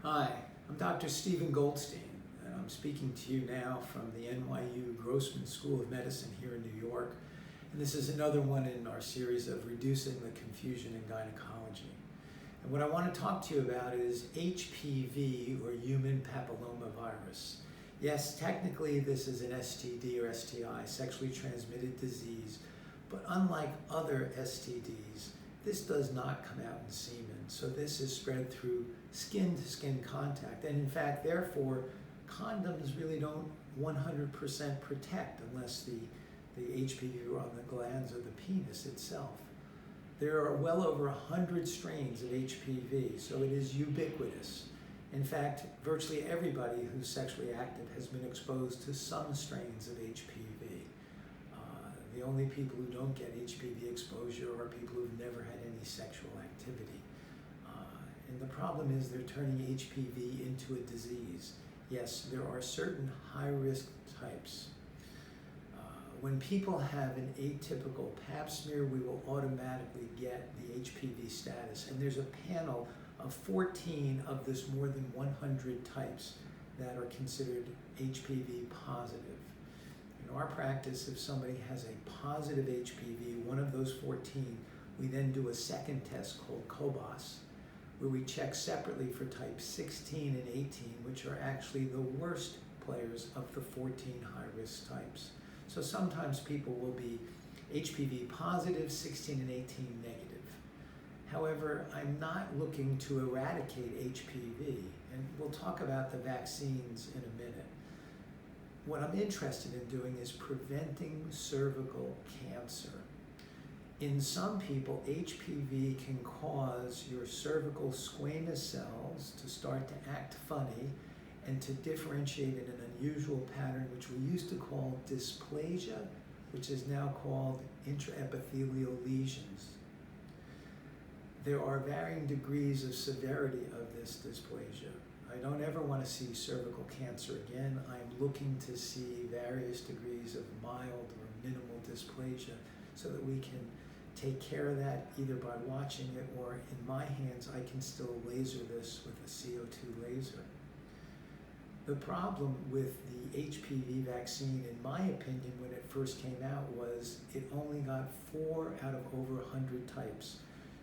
Hi, I'm Dr. Stephen Goldstein, and I'm speaking to you now from the NYU Grossman School of Medicine here in New York. And this is another one in our series of reducing the confusion in gynecology. And what I want to talk to you about is HPV, or human papilloma virus. Yes, technically this is an STD or STI, sexually transmitted disease, but unlike other STDs, this does not come out in semen. So this is spread through skin-to-skin contact. And in fact, therefore, condoms really don't 100% protect unless the HPV are on the glands of the penis itself. There are well over 100 strains of HPV, so it is ubiquitous. In fact, virtually everybody who's sexually active has been exposed to some strains of HPV. The only people who don't get HPV exposure are people who've never had any sexual activity. And the problem is they're turning HPV into a disease. Yes, there are certain high-risk types. When people have an atypical pap smear, we will automatically get the HPV status. And there's a panel of 14 of this more than 100 types that are considered HPV positive. In our practice, if somebody has a positive HPV, one of those 14, we then do a second test called COBAS, where we check separately for type 16 and 18, which are actually the worst players of the 14 high-risk types. So sometimes people will be HPV positive, 16 and 18 negative. However, I'm not looking to eradicate HPV, and we'll talk about the vaccines in a minute. What I'm interested in doing is preventing cervical cancer. In some people, HPV can cause your cervical squamous cells to start to act funny and to differentiate in an unusual pattern, which we used to call dysplasia, which is now called intraepithelial lesions. There are varying degrees of severity of this dysplasia. I don't ever want to see cervical cancer again. I'm looking to see various degrees of mild or minimal dysplasia so that we can take care of that either by watching it, or in my hands, I can still laser this with a CO2 laser. The problem with the HPV vaccine, in my opinion, when it first came out, was it only got 4 out of over 100 types,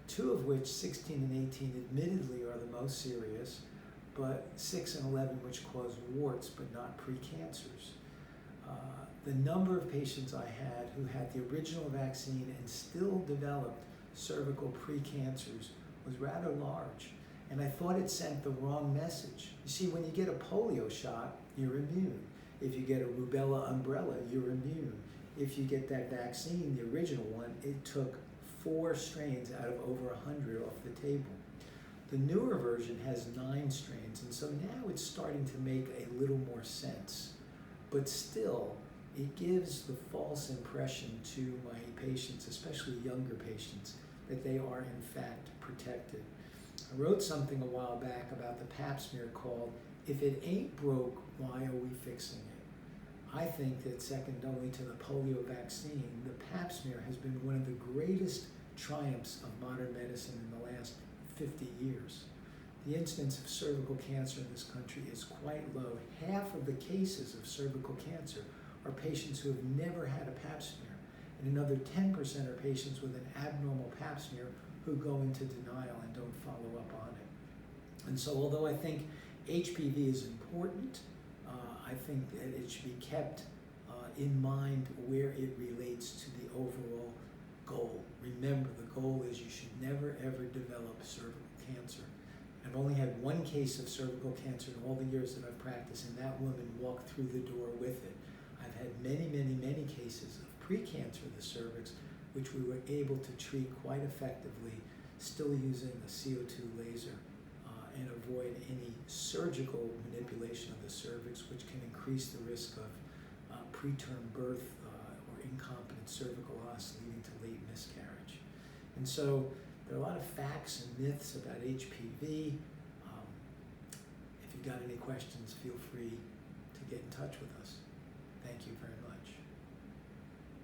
2 of which, 16 and 18, admittedly are the most serious, but 6 and 11 which cause warts but not precancers. The number of patients I had who had the original vaccine and still developed cervical precancers was rather large, and I thought it sent the wrong message. You see, when you get a polio shot, you're immune. If you get a rubella umbrella, you're immune. If you get that vaccine, the original one, it took 4 strains out of over 100 off the table. The newer version has 9 strains, and so now it's starting to make a little more sense. But still, it gives the false impression to my patients, especially younger patients, that they are in fact protected. I wrote something a while back about the pap smear called, "If it ain't broke, why are we fixing it?" I think that second only to the polio vaccine, the pap smear has been one of the greatest triumphs of modern medicine in the last 50 years. The incidence of cervical cancer in this country is quite low. Half of the cases of cervical cancer are patients who have never had a pap smear, and another 10% are patients with an abnormal pap smear who go into denial and don't follow up on it. And so although I think HPV is important, I think that it should be kept in mind where it relates to the overall goal. Remember, the goal is you should never ever develop cervical cancer. I've only had 1 case of cervical cancer in all the years that I've practiced, and that woman walked through the door with it. I've had many cases of precancer of the cervix, which we were able to treat quite effectively, still using a CO2 laser, and avoid any surgical manipulation of the cervix, which can increase the risk of preterm birth or incompetent cervical os, leading to late miscarriage. And so there are a lot of facts and myths about HPV. If you've got any questions, feel free to get in touch with us. Thank you very much.